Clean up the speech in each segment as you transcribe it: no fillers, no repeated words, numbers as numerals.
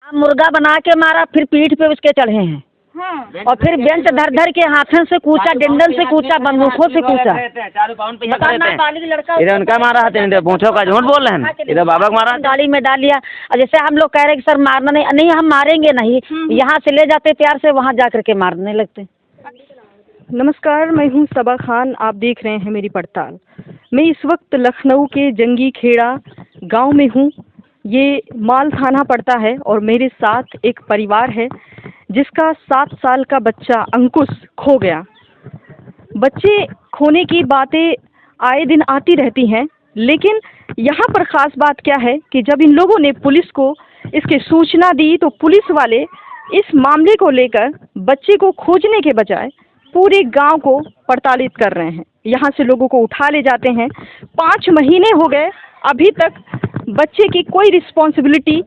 मुर्गा बना के मारा, फिर पीठ पे उसके चढ़े हैं। हाँ। और फिर बेंच धर धर के हाथों से कूचा, डंडन से कूचा, बंदूकों से कूचा। इधर उनका मारा हाथ, इधर पूछो का झूठ बोल रहे हैं, इधर बाबा को मारा, गाड़ी में डाल लिया। और जैसे हम लोग कह रहे हैं कि सर मारना नहीं, नहीं हम मारेंगे नहीं, यहाँ से ले जाते प्यार से, वहाँ जा करके मारने लगते। नमस्कार, मैं हूँ सबा खान, आप देख रहे हैं मेरी पड़ताल। मैं इस वक्त लखनऊ के जंगी खेड़ा गांव में हूँ। ये माल थाना पड़ता है और मेरे साथ एक परिवार है जिसका 7 साल का बच्चा अंकुश खो गया। बच्चे खोने की बातें आए दिन आती रहती हैं, लेकिन यहाँ पर ख़ास बात क्या है कि जब इन लोगों ने पुलिस को इसकी सूचना दी तो पुलिस वाले इस मामले को लेकर बच्चे को खोजने के बजाय पूरे गांव को पड़तालित कर रहे हैं। यहाँ से लोगों को उठा ले जाते हैं। 5 महीने हो गए, अभी तक बच्चे की कोई रिस्पॉन्सिबिलिटी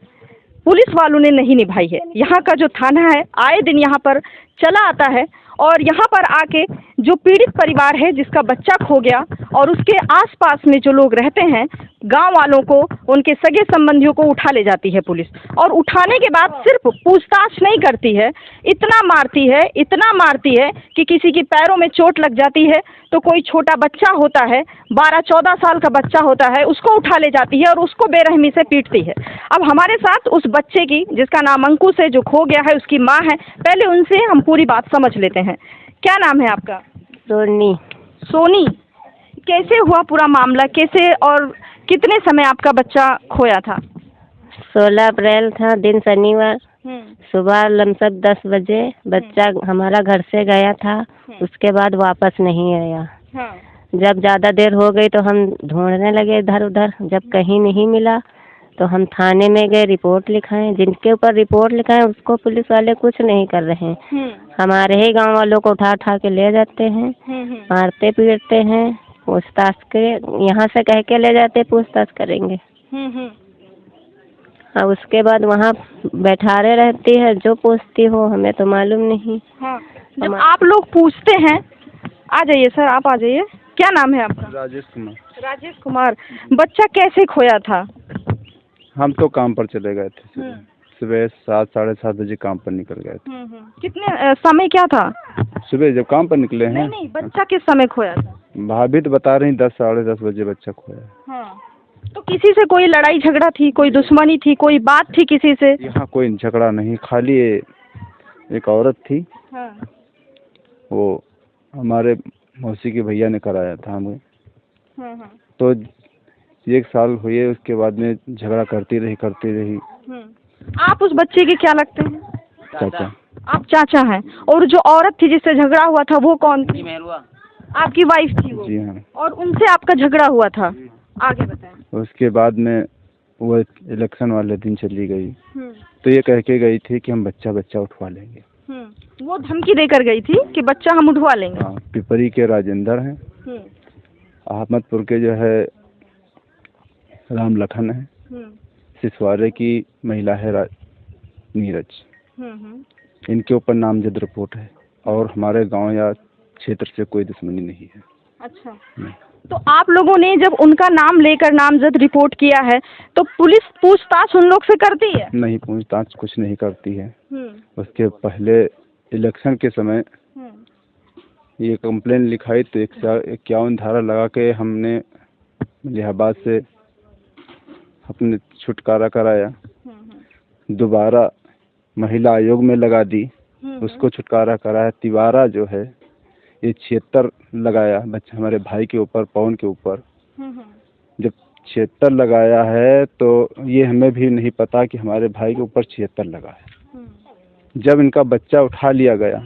पुलिस वालों ने नहीं निभाई है। यहाँ का जो थाना है आए दिन यहाँ पर चला आता है और यहाँ पर आके जो पीड़ित परिवार है जिसका बच्चा खो गया और उसके आसपास में जो लोग रहते हैं, गांव वालों को, उनके सगे संबंधियों को उठा ले जाती है पुलिस। और उठाने के बाद सिर्फ पूछताछ नहीं करती है, इतना मारती है कि किसी की पैरों में चोट लग जाती है तो कोई छोटा बच्चा होता है, 12-14 साल का बच्चा होता है, उसको उठा ले जाती है और उसको बेरहमी से पीटती है। अब हमारे साथ उस बच्चे की, जिसका नाम अंकुश है, जो खो गया है, उसकी माँ है। पहले उनसे हम पूरी बात समझ लेते हैं। क्या नाम है आपका? सोनी। सोनी, कैसे हुआ पूरा मामला, कैसे और कितने समय आपका बच्चा खोया था? 16 अप्रैल था, दिन शनिवार, सुबह लमसम 10 बजे बच्चा हमारा घर से गया था। उसके बाद वापस नहीं आया। जब ज़्यादा देर हो गई तो हम ढूंढने लगे इधर उधर। जब कहीं नहीं मिला तो हम थाने में गए, रिपोर्ट लिखाएं। जिनके ऊपर रिपोर्ट लिखाएं उसको पुलिस वाले कुछ नहीं कर रहे हैं। हमारे ही गांव वालों को उठा उठा के ले जाते हैं, मारते पीटते हैं, पूछताछ के यहाँ से कह के ले जाते, पूछताछ करेंगे। और उसके बाद वहाँ बैठारे रहती है, जो पूछती हो, हमें तो मालूम नहीं। जब आप लोग पूछते हैं, आ जाइए सर, आप आ जाइए। क्या नाम है आपका? राजेश कुमार। राजेश कुमार, बच्चा कैसे खोया था? हम तो काम पर चले गए थे, सुबह 7-7:30 बजे काम पर निकल गए थे। कितने समय क्या था? सुबह जब काम पर निकले हैं। नहीं, बच्चा किस समय खोया था? भाभी तो बता रही 10-10:30 बजे बच्चा खोया। तो किसी से कोई लड़ाई झगड़ा थी, कोई दुश्मनी थी, कोई बात थी किसी से? यहाँ कोई झगड़ा नहीं, खाली एक औरत थी। वो हमारे मौसी के भैया ने कराया था हमें। तो 1 साल हुए, उसके बाद में झगड़ा करती रही। आप उस बच्चे के क्या लगते हैं? चाचा। आप चाचा हैं। और जो औरत थी जिससे झगड़ा हुआ था वो कौन थी? आपकी वाइफ थी वो? जी हाँ। और उनसे आपका झगड़ा हुआ था? आगे बताएं। उसके बाद में वो इलेक्शन वाले दिन चली गई, तो ये कह के गई थी कि हम बच्चा उठवा लेंगे। वो धमकी देकर गई थी कि बच्चा हम उठवा लेंगे। हाँ, पिपरी के राजेंद्र हैं, अहमदपुर के जो है राम लखन है, सिसवारे की महिला है नीरज। इनके ऊपर नामजद रिपोर्ट है और हमारे गांव या क्षेत्र से कोई दुश्मनी नहीं है। अच्छा, तो आप लोगों ने जब उनका नाम लेकर नामजद रिपोर्ट किया है तो पुलिस पूछताछ उन लोग से करती है? नहीं, पूछताछ कुछ नहीं करती है। उसके पहले इलेक्शन के समय ये कंप्लेन लिखाई तो 151 धारा लगा के हमने इलाहाबाद से अपने छुटकारा कराया। दोबारा महिला आयोग में लगा दी, उसको छुटकारा कराया। तिवारा जो है ये 76 लगाया बच्चा हमारे भाई के ऊपर, पवन के ऊपर। जब 76 लगाया है तो ये हमें भी नहीं पता कि हमारे भाई के ऊपर 76 लगा है। जब इनका बच्चा उठा लिया गया,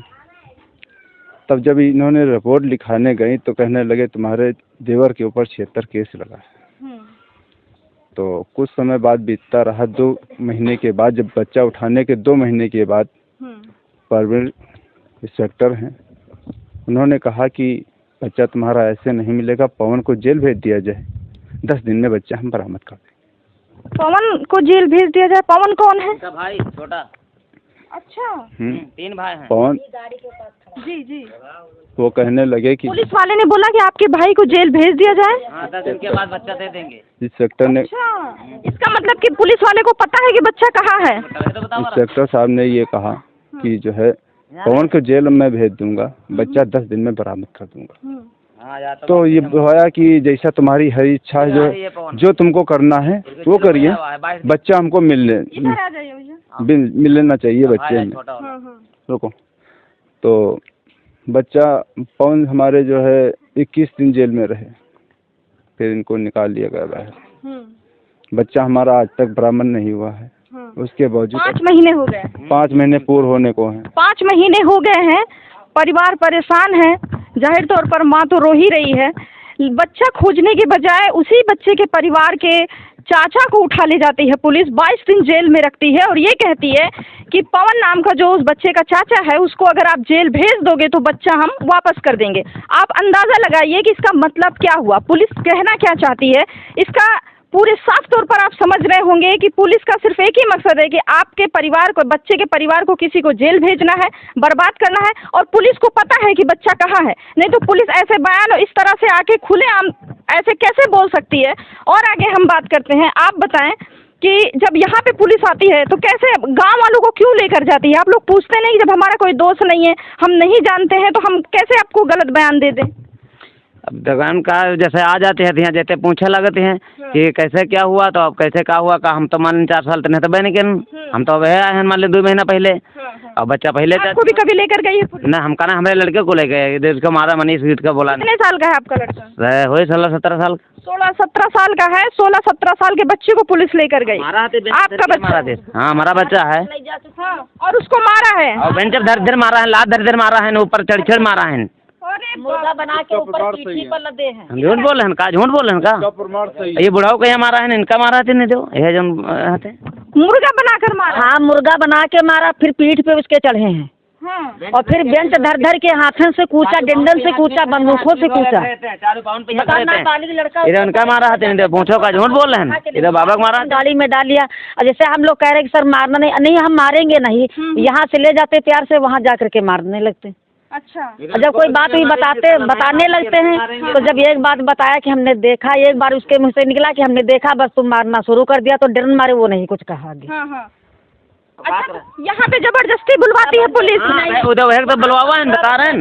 तब जब इन्होंने रिपोर्ट लिखाने गई तो कहने लगे तुम्हारे देवर के ऊपर 76 केस लगा है। तो कुछ समय बाद बीतता रहा, 2 महीने के बाद, जब बच्चा उठाने के 2 महीने के बाद परवीन इंस्पेक्टर हैं, उन्होंने कहा कि बच्चा तुम्हारा ऐसे नहीं मिलेगा, पवन को जेल भेज दिया जाए, 10 दिन में बच्चा हम बरामद कर देंगे। पवन को जेल भेज दिया जाए? पवन कौन है? भाई छोटा। अच्छा। 3 भाई हैं। पवन जी जी। वो कहने लगे कि पुलिस वाले ने बोला कि आपके भाई को जेल भेज दिया जाए। हाँ, 10 दिन के बाद बच्चा दे देंगे। इंस्पेक्टर ने अच्छा, इसका मतलब कि पुलिस वाले को पता है कि बच्चा कहाँ है। इंस्पेक्टर साहब ने ये कहा कि जो है पवन को जेल में भेज दूंगा, बच्चा 10 दिन में बरामद कर दूंगा। तो ये होया कि जैसा तुम्हारी हरी इच्छा है, जो तुमको करना है वो करिए, बच्चा हमको मिल लेना चाहिए बच्चे में। रुको, तो बच्चा पवन हमारे जो है 21 दिन जेल में रहे, फिर इनको निकाल लिया गया बाहर। बच्चा हमारा आज तक बरामद नहीं हुआ है। उसके बावजूद 5 महीने हो गए। 5 महीने पूर्ण होने को हैं। 5 महीने हो गए हैं, परिवार परेशान है, जाहिर तौर पर माँ तो रो ही रही है। बच्चा खोजने के बजाय उसी बच्चे के परिवार के चाचा को उठा ले जाती है पुलिस, 22 दिन जेल में रखती है और ये कहती है कि पवन नाम का जो उस बच्चे का चाचा है उसको अगर आप जेल भेज दोगे तो बच्चा हम वापस कर देंगे। आप अंदाज़ा लगाइए कि इसका मतलब क्या हुआ, पुलिस कहना क्या चाहती है। इसका पूरे साफ तौर पर आप समझ रहे होंगे कि पुलिस का सिर्फ एक ही मकसद है कि आपके परिवार को, बच्चे के परिवार को किसी को जेल भेजना है, बर्बाद करना है, और पुलिस को पता है कि बच्चा कहाँ है। नहीं तो पुलिस ऐसे बयान इस तरह से आके खुलेआम ऐसे कैसे बोल सकती है। और आगे हम बात करते हैं, आप बताएं कि जब यहाँ पे पुलिस आती है तो कैसे गांव वालों को क्यों लेकर जाती है। आप लोग पूछते नहीं कि जब हमारा कोई दोस्त नहीं है, हम नहीं जानते हैं, तो हम कैसे आपको गलत बयान दे दें। अब दुकान का जैसे आ जाते हैं यहाँ जैसे पूछे लगते हैं कि कैसे क्या हुआ, तो अब कैसे क्या हुआ का हम तो मान 4 साल तो नहीं तो बहन के हम तो अब आए हैं मान ली 2 महीना पहले, और बच्चा पहले आपको भी कभी लेकर गई है पुलिस? ना, हम कहना हमारे लड़के को ले गए, उसको मारा मनीष यूथ का बोला। कितने साल का है आपका लड़का? हुए 16-17 साल। 16-17 साल का है। 16-17 साल के बच्चे को पुलिस लेकर गई। आपका बच्चा? हाँ, हमारा बच्चा है। हाँ, और उसको मारा है और बेंच धर मारा है, लात धर मारा है, ऊपर चढ़ मारा है, मुर्गा बना के ऊपर पीठी पर लदे हैं। झूठ बोल रहे हैं का, झूठ बोल रहे हैं का। ये बुढ़ाओ को मारा है, इनका मारा थे नहीं, दो ये जो मुर्गा बनाकर मारा। हाँ, मुर्गा बना के मारा, फिर पीठ पे उसके चढ़े हैं। हाँ। और फिर बेंच धर के हाथों से कूचा, डंडन से कूचा, बंदूकों से कूचा। इधर उनका मारा है, पूछो का झूठ बोल रहे हैं। इधर बाबा को मारा, गाड़ी में डाल लिया। और जैसे हम लोग कह रहे हैं कि सर मारना नहीं, हम मारेंगे नहीं, यहाँ से ले जाते प्यार से, वहाँ जा करके मारने लगते। अच्छा। जब कोई बात भी बताने लगते हैं तो जब एक बात बताया कि हमने देखा, एक बार उसके मुँह से निकला कि हमने देखा, बस तुम मारना शुरू कर दिया, तो डरन मारे वो नहीं कुछ कहा आगे। हाँ। अच्छा, यहाँ पे जबरदस्ती बुलवाती है पुलिस? उधर तो बुलवावा है, बता रहे हैं।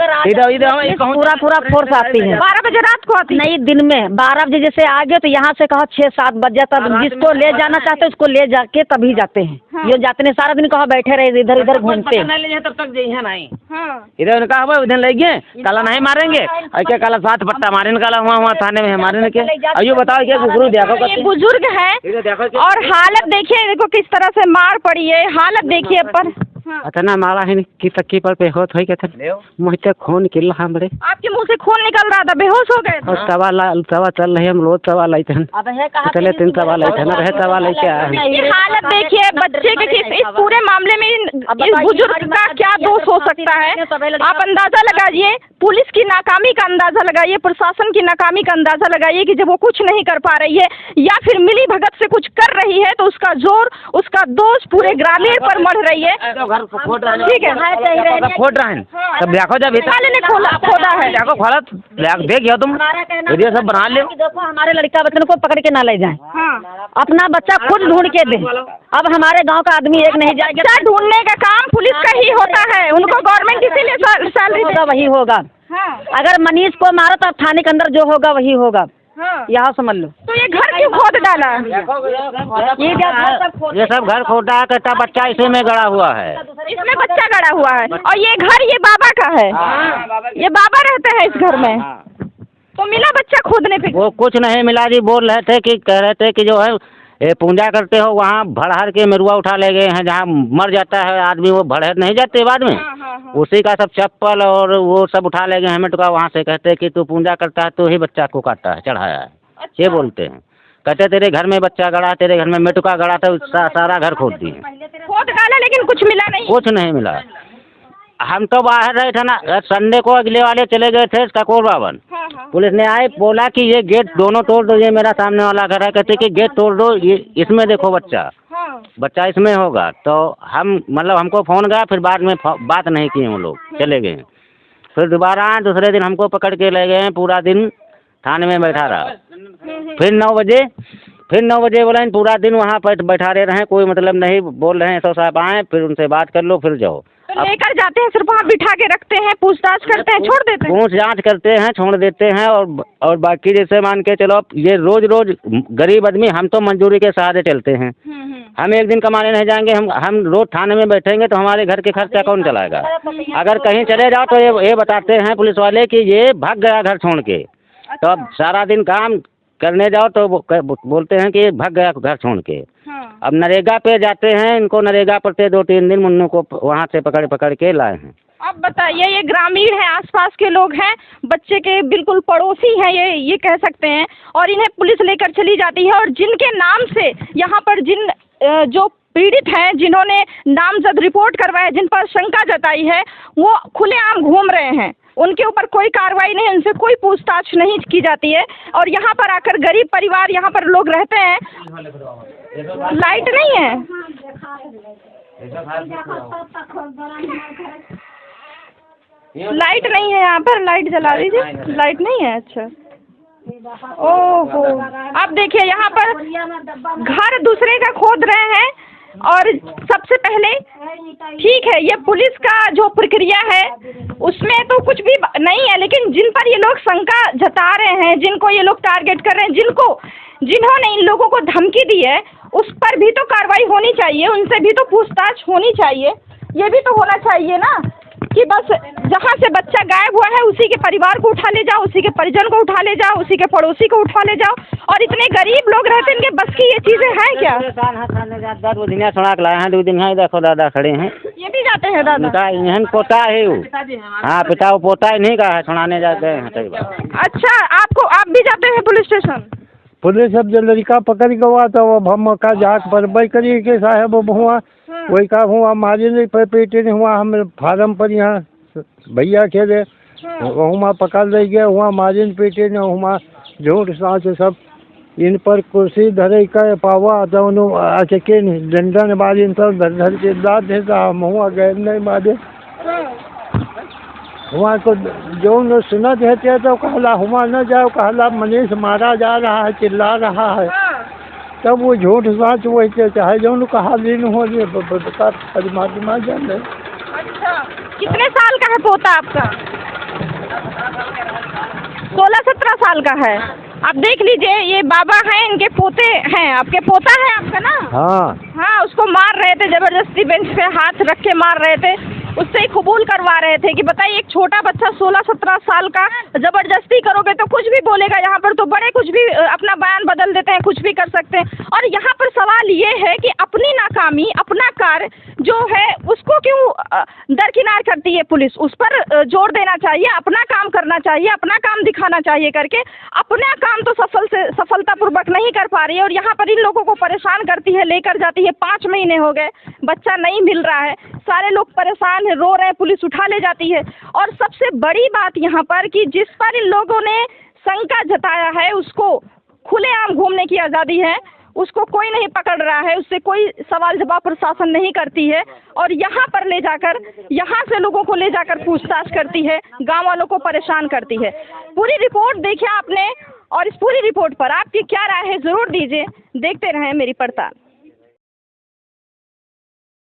इधर पूरा फोर्स आती है। 12 बजे रात को आती? नहीं, दिन में 12 बजे जैसे आ गए तो यहाँ से कहो 6-7 बज जाता, जिसको ले जाना चाहते उसको ले जाके तभी जाते हैं। हाँ। ये जाते नहीं, सारा दिन कहो बैठे रहे, इधर इधर घूमते हैं। तब तक जइए नहीं। हाँ। इधर उनका हुआ, उधर ले गए, कल नहीं मारेंगे, और क्या कल 7 पट्टा मारे निकाला हुआ थाने में मारे के। अयो बताओ क्या गुरु देखो, ये बुजुर्ग है और हालत देखिए, देखो किस तरह से मार पड़ी है, हालत देखिए पर। अतना मारा है कि तक्की पर बेहोश हो गए, मुझे खून निकल रहा हमरे। आपके मुंह से खून निकल रहा था, बेहोश हो गए? और तवा चल रही है, हम रोज तवा लाते हैं, चले 3 तवा लाते हैं, रहे तवा लेके आए। ये हालत देखिए बच्चे के, इस पूरे मामले में इस बुजुर्ग का क्या दोष हो सकता है। आप अंदाजा लगाइए, पुलिस की नाकामी का अंदाजा लगाइए, प्रशासन की नाकामी का अंदाजा लगाइए कि जब वो कुछ नहीं कर पा रही है या फिर मिली भगत से कुछ कर रही है तो उसका जोर, उसका दोष पूरे ग्रामीण पर मढ़ रही है। ठीक है, खोद रहा है सब, देखो जब खोदा है, देखो खोलत देखियो तुम, वीडियो सब बना लो। देखो हमारे लड़का बच्चन को पकड़ के ना ले जाए, हाँ। अपना बच्चा खुद ढूंढ के दे। अब हमारे गांव का आदमी एक नहीं जाएगा। बच्चा ढूंढने का काम पुलिस का ही होता है, उनको गवर्नमेंट इसीलिए सैलरी होगा वही होगा। हाँ। अगर मनीष को मारो तो थाने के अंदर जो होगा वही होगा। हाँ। यहाँ समझ लो। तो ये घर क्यों खोद डाला? ये सब घर खोदा है, कट्टा बच्चा इसी में गड़ा हुआ है, इसमें बच्चा गड़ा हुआ है। और ये घर ये बाबा का है, ये बाबा रहते हैं इस घर में। तो मिला बच्चा खोदने पे? वो कुछ नहीं मिला जी, बोल रहे थे कि कह रहे थे कि जो है ये पूजा करते हो वहाँ भड़हर के मेरुआ उठा ले गए हैं, जहाँ मर जाता है आदमी वो भड़हर नहीं जाते बाद में। हाँ। उसी का सब चप्पल और वो सब उठा ले गए हैं मेटुका वहाँ से। कहते हैं कि तू पूजा करता है तो ही बच्चा को काटता है, चढ़ाया है। अच्छा। ये बोलते हैं, कहते तेरे घर में बच्चा गड़ा, तेरे घर में मेटुका गड़ा, तो सारा घर खोद दिए, खोद डाला, लेकिन कुछ मिला नहीं? कुछ नहीं मिला। हम तो बाहर रहे थे ना, संडे को अगले वाले चले गए थे ककोर बावन। हाँ। पुलिस ने आए, बोला कि ये गेट दोनों तोड़ दो, ये मेरा सामने वाला घर है, कहते कि गेट तोड़ दो, ये इसमें देखो बच्चा। बच्चा इसमें होगा। तो हम मतलब हमको फ़ोन गया, फिर बाद में बात नहीं किए वो लोग, चले गए। फिर दोबारा दूसरे दिन हमको पकड़ के ले गए, पूरा दिन थाने में बैठा रहा। फिर 9 बजे बोला पूरा दिन वहाँ पर बैठा रहे, कोई मतलब नहीं, बोल रहे हैं एसओ साहब आए, फिर उनसे बात कर लो, फिर जाओ। तो लेकर जाते हैं, सिर्फ वहाँ बिठा के रखते हैं, पूछताछ करते हैं, छोड़ देते हैं? पूछ जांच करते हैं, छोड़ देते हैं। और बाकी जैसे मान के चलो, ये रोज गरीब आदमी, हम तो मजदूरी के सहारे चलते हैं। हम एक दिन कमाने नहीं जाएंगे, हम रोज थाने में बैठेंगे तो हमारे घर के खर्चा कौन चलाएगा? अगर कहीं चले जाओ तो ये बताते हैं पुलिस वाले कि ये भाग गया घर छोड़ के। तो अब सारा दिन काम करने जाओ तो बोलते हैं कि भाग गया घर छोड़ के। अब नरेगा पे जाते हैं, इनको नरेगा पर 2-3 दिन मुन्नू को वहाँ से पकड़ के लाए हैं। अब बताइए, ये ग्रामीण है, आसपास के लोग हैं, बच्चे के बिल्कुल पड़ोसी हैं, ये कह सकते हैं, और इन्हें पुलिस लेकर चली जाती है। और जिनके नाम से यहाँ पर जो पीड़ित हैं, जिन्होंने नामजद रिपोर्ट करवाया, जिन पर शंका जताई है, वो खुलेआम घूम रहे हैं। उनके ऊपर कोई कार्रवाई नहीं, उनसे कोई पूछताछ नहीं की जाती है। और यहाँ पर आकर गरीब परिवार, यहाँ पर लोग रहते हैं। लाइट नहीं है, लाइट नहीं है यहाँ पर, लाइट जला दीजिए। लाइट नहीं है, अच्छा। ओहो, अब देखिए यहाँ पर घर दूसरे का खोद रहे हैं। और सबसे पहले ठीक है, ये पुलिस का जो प्रक्रिया है उसमें तो कुछ भी नहीं है, लेकिन जिन पर ये लोग शंका जता रहे हैं, जिनको ये लोग टारगेट कर रहे हैं, जिन्होंने इन लोगों को धमकी दी है, उस पर भी तो कार्रवाई होनी चाहिए, उनसे भी तो पूछताछ होनी चाहिए। ये भी तो होना चाहिए ना कि बस जहाँ से बच्चा गायब हुआ है उसी के परिवार को उठा ले जाओ, उसी के परिजन को उठा ले जाओ, उसी के पड़ोसी को उठा ले जाओ। और इतने गरीब लोग रहते हैं, इनके बस की ये चीजें हैं क्या? 2 दिन सुना के लाए हैं, 2 दिन यहाँ देखो दादा खड़े हैं, ये भी जाते हैं दादा? इन्हें पोता है वो। हाँ, पिता वो पोता ही नहीं का है, सुनाने जाते हैं। सही बात। अच्छा, आप भी जाते हैं पुलिस स्टेशन? पुलिस अब जो लड़का पकड़ के हुआ तो अब हम का जाक पर बई करिए के साहब हुआ, वही का हुआ मारे नहीं पर पेटे नहीं हुआ। हम फार्म पर यहाँ भैया खेले, वहाँ पकड़ ले गया, वहाँ मारे पेटे ने, वहाँ झूठ साँच सब इन पर कुर्सी धरे का पावा तो उन्होंने आके के नहीं डंडन मारे सब धर के दाद देता। हम हुआ गए नहीं मारे, वहाँ को जो न सुना देते हैं तो कहला हुआ न जाओ, कहला मनीष मारा जा रहा है, चिल्ला रहा है। तब वो झूठ साँच वही चाहे जो न कहा लीन हो रही बता परिमा जान रहे। अच्छा, कितने साल का है पोता आपका? 16-17 साल का है। आप देख लीजिए, ये बाबा हैं, इनके पोते हैं। आपके पोता है आपका ना? हाँ, उसको मार रहे थे जबरदस्ती, बेंच पे हाथ रख के मार रहे थे, उससे ही कबूल करवा रहे थे कि बताइए एक छोटा बच्चा 16-17 साल का, जबरदस्ती करोगे तो कुछ भी बोलेगा। यहाँ पर तो बड़े कुछ भी अपना बयान बदल देते हैं, कुछ भी कर सकते हैं। और यहाँ पर सवाल ये है कि अपनी नाकामी, अपना कार्य जो है उसको क्यों दरकिनार करती है पुलिस? उस पर जोर देना चाहिए, अपना काम करना चाहिए, अपना काम दिखाना चाहिए करके। अपना काम तो सफलतापूर्वक नहीं कर पा रही है और यहाँ पर इन लोगों को परेशान करती है, लेकर जाती है। 5 महीने हो गए, बच्चा नहीं मिल रहा है, सारे लोग परेशान है, रो रहे हैं, पुलिस उठा ले जाती है। और सबसे बड़ी बात यहाँ पर कि जिस पर इन लोगों ने शंका जताया है उसको खुलेआम घूमने की आज़ादी है, उसको कोई नहीं पकड़ रहा है, उससे कोई सवाल जवाब प्रशासन नहीं करती है। और यहाँ पर ले जाकर, यहाँ से लोगों को ले जाकर पूछताछ करती है, गांव वालों को परेशान करती है। पूरी रिपोर्ट देखिए आपने, और इस पूरी रिपोर्ट पर आपकी क्या राय है ज़रूर दीजिए। देखते रहें मेरी पड़ताल।